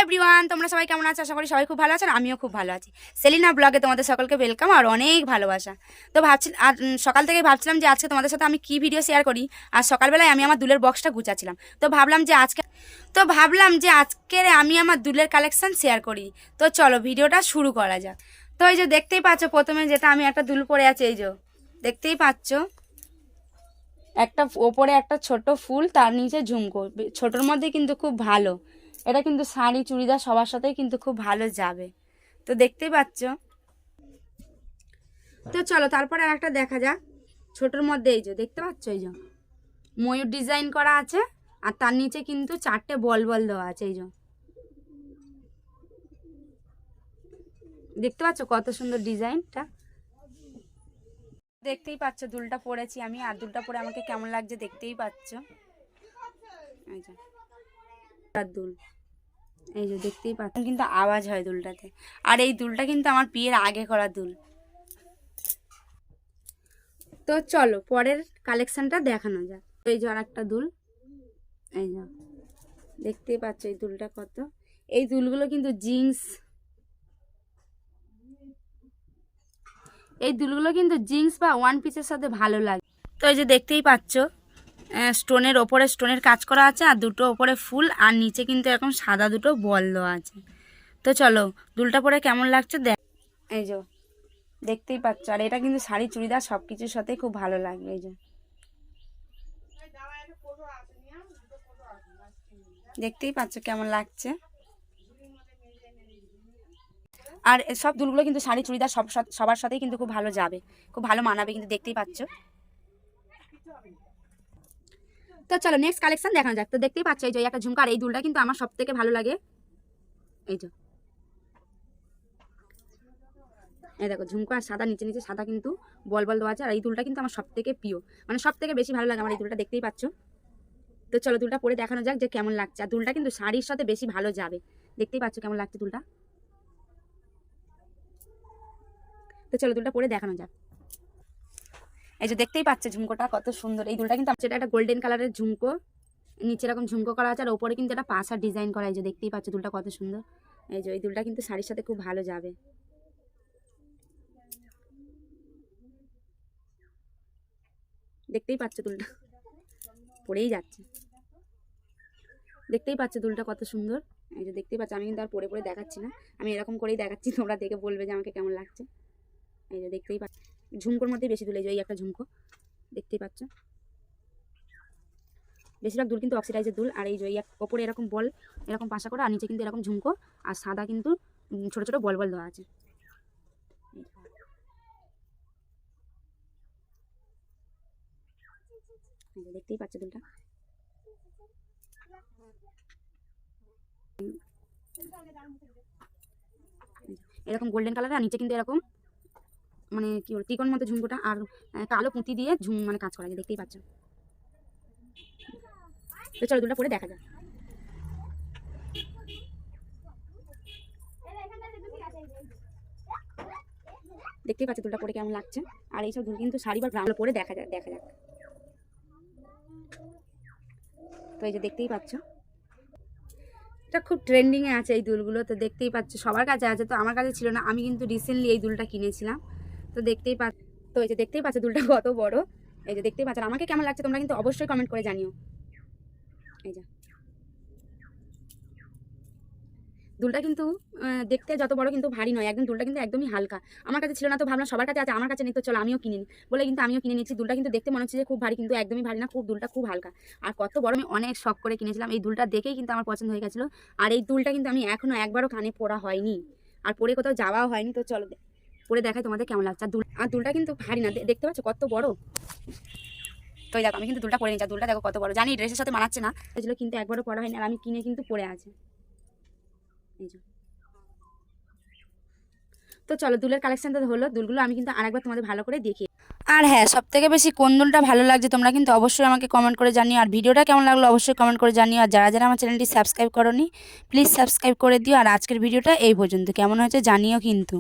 Everyone, তোমরা সবাই কেমন আছো? আশা করি সবাই খুব ভালো আছেন, আমিও খুব ভালো আছি। সেলিনা ব্লগে তোমাদের সকলকে ওয়েলকাম আর অনেক ভালোবাসা। তো আর সকাল থেকেই ভাবছিলাম যে আজকে তোমাদের সাথে আমি কি ভিডিও শেয়ার করি। আর সকালবেলায় আমি আমার দুলের বক্সটা গুছাচ্ছিলাম, তো ভাবলাম যে আজকে আমি আমার দুলের কালেকশন শেয়ার করি। তো চলো ভিডিওটা শুরু করা যাক। তো এই যে দেখতেই পাচ্ছ, প্রথমে যেটা আমি একটা দুল পরে আছে, এই যে দেখতেই পাচ্ছ, একটা ওপরে একটা ছোট ফুল, তার নিচে ঝুমকো, ছোটোর মধ্যে কিন্তু খুব ভালো। এটা কিন্তু শাড়ি চুড়িদার সবার সাথেই কিন্তু খুব ভালো যাবে। তো দেখতেই পাচ্ছ। তো চলো তারপরে একটা দেখা যাক ছোটোর মধ্যে। এই যে দেখতে পাচ্ছ, এই যে ময়ূর ডিজাইন করা আছে, আর তার নিচে কিন্তু 4টে বল বল দেওয়া আছে। এই যে দেখতে পাচ্ছ কত সুন্দর ডিজাইনটা। দেখতেই পাচ্ছ দুলটা পরেছি আমি, আর দুলটা পরে আমাকে কেমন লাগছে দেখতেই পাচ্ছ। এই যে দুল, এই যে দেখতেই পাচ্ছ, কিন্তু আওয়াজ হয় দুলটাতে। আর এই দুলটা কিন্তু আমার বিয়ের আগে করা দুল। তো চলো পরের কালেকশনটা দেখানো যাক। এই যে আর একটা দুল, এই যে দেখতেই পাচ্ছ এই দুলটা কত। এই দুলগুলো কিন্তু জিন্স বা ওয়ান পিসের সাথে ভালো লাগে। তো এই যে দেখতেই পাচ্ছ স্টোনের ওপরে স্টোনের কাজ করা আছে, আর দুটো ওপরে ফুল, আর নিচে কিন্তু এরকম সাদা দুটো বল দেওয়া আছে। তো চলো দুলটা পরে কেমন লাগছে দেখ। এই যে দেখতেই পাচ্ছ, আর এটা কিন্তু শাড়ি চুড়িদার সব কিছুর সাথেই খুব ভালো লাগবে। এই যে দেখতেই পাচ্ছ কেমন লাগছে। আর সব দুলগুলো কিন্তু শাড়ি চুড়িদার সবার সাথেই কিন্তু খুব ভালো যাবে, খুব ভালো মানাবে, কিন্তু দেখতেই পাচ্ছ। তো চলো নেক্সট কালেকশন দেখানো যাক। তো দেখতেই পাচ্ছ এই যে একটা ঝুমকার, এই দুলটা কিন্তু আমার সব থেকে ভালো লাগে। এই যে এই দেখো ঝুমকা আর সাদা, নিচে নিচে সাদা কিন্তু বল বল দেওয়া আছে। আর এই দুলটা কিন্তু আমার সব থেকে প্রিয়, মানে সব থেকে বেশি ভালো লাগে আমার এই দুলটা, দেখতেই পাচ্ছ। তো চলো দুলটা পরে দেখানো যাক যে কেমন লাগছে। আর দুলটা কিন্তু শাড়ির সাথে বেশি ভালো যাবে, দেখতেই পাচ্ছ কেমন লাগছে দুলটা। তো চলো দুলটা পরে দেখানো যাক। এই যে দেখতেই পাচ্ছ ঝুমকোটা কত সুন্দর। এই দুলটা কিন্তু সেটা একটা গোল্ডেন কালারের ঝুমকো, নিচে এরকম ঝুমকো করা আছে, আর ওপরে কিন্তু একটা পাশার ডিজাইন করা। এই যে দেখতেই পাচ্ছ দুলটা কত সুন্দর। এই যে এই দুলটা কিন্তু শাড়ির সাথে খুব ভালো যাবে, দেখতেই পাচ্ছ দুলটা পরেই যাচ্ছে। দেখতেই পাচ্ছ দুলটা কত সুন্দর। এই যে দেখতেই পাচ্ছ, আমি কিন্তু আর পরে পরে দেখাচ্ছি না, আমি এরকম করেই দেখাচ্ছি, তোমরা দেখে বলবে যে আমাকে কেমন লাগছে। এই যে দেখতেই পাচ্ছ ঝুমকোর মধ্যে বেশি দুল, এই যে এই একটা ঝুমকো দেখতেই পাচ্ছ। বেশিরভাগ দুল কিন্তু অক্সিডাইজের দুল। আর এই যে ওপরে এরকম বল এরকম পাশা করে, আর নিচে কিন্তু এরকম ঝুমকো, আর সাদা কিন্তু ছোট ছোট বল বল দেওয়া আছে। দেখতেই পাচ্ছ দুলটা এরকম গোল্ডেন কালার, আর নিচে কিন্তু এরকম মানে কি বল ত্রিকোণ মতো ঝুমকোটা, আর কালো পুঁতি দিয়ে মানে কাজ করা যায়, দেখতেই পাচ্ছ। তো চলো দুলটা পরে দেখা যায়। দেখতেই পাচ্ছ দুলটা পরে কেমন লাগছে। আর এইসব দুল কিন্তু শাড়ি বা গ্রাউন্ড পরে দেখা যাক। তো এই যে দেখতেই পাচ্ছ এটা খুব ট্রেন্ডিংয়ে আছে এই দুলগুলো। তো দেখতেই পাচ্ছ সবার কাছে আছে, তো আমার কাছে ছিল না, আমি কিন্তু রিসেন্টলি এই দুলটা কিনেছিলাম। তো দেখতেই পাচ্ছ, তো এই যে দেখতেই পাচ্ছ দুলটা কত বড়। এই যে দেখতেই পাচ্ছ, আমাকে কেমন লাগছে তোমরা কিন্তু অবশ্যই কমেন্ট করে জানিও। এই যে দুলটা কিন্তু দেখতে যত বড় কিন্তু ভারী নয় একদম, দুলটা কিন্তু একদমই হালকা। আমার কাছে ছিল না, তো ভাবলাম সবার কাছে আছে, আমার কাছে নেই, তো চলো আমিও কিনে নিই বলে কিন্তু আমিও কিনে নিচ্ছি। দুলটা কিন্তু দেখতে মনে হচ্ছে যে খুব ভারী, কিন্তু একদমই ভারী না, দুলটা খুব হালকা। আর কত বড়, আমি অনেক শখ করে কিনেছিলাম। এই দুলটা দেখেই কিন্তু আমার পছন্দ হয়ে গেছিলো। আর এই দুলটা কিন্তু আমি এখনো একবারও কানে পরা হয়নি, আর পরে কোথাও যাওয়াও হয়নি। তো চলো পরে দেখাই তোমাদের কেমন লাগছে। আর দুলটা কিন্তু ভারী না, দেখতে পাচ্ছ কত বড়। তো দেখো আমি কিন্তু দুলটা পরে নিচ্ছি, দুলটা দেখো কত বড়। জানি ড্রেসের সাথে মানাচ্ছে না, কিন্তু একবারও পরা হয়নি, আর আমি কিনে কিন্তু পরে আছে। এই যে তো চলো দুলের কালেকশনটা হলো, দুলগুলো আমি কিন্তু আরেকবার তোমাদের ভালো করে দেখি। আর হ্যাঁ, সব থেকে বেশি কোন দুলটা ভালো লাগছে তোমরা কিন্তু অবশ্যই আমাকে কমেন্ট করে জানিও। আর ভিডিওটা কেমন লাগলো অবশ্যই কমেন্ট করে জানিও। আর যারা যারা আমার চ্যানেলটি সাবস্ক্রাইব করোনি প্লিজ সাবস্ক্রাইব করে দিও। আর আজকের ভিডিওটা এই পর্যন্ত, কেমন হয়েছে জানিও কিন্তু।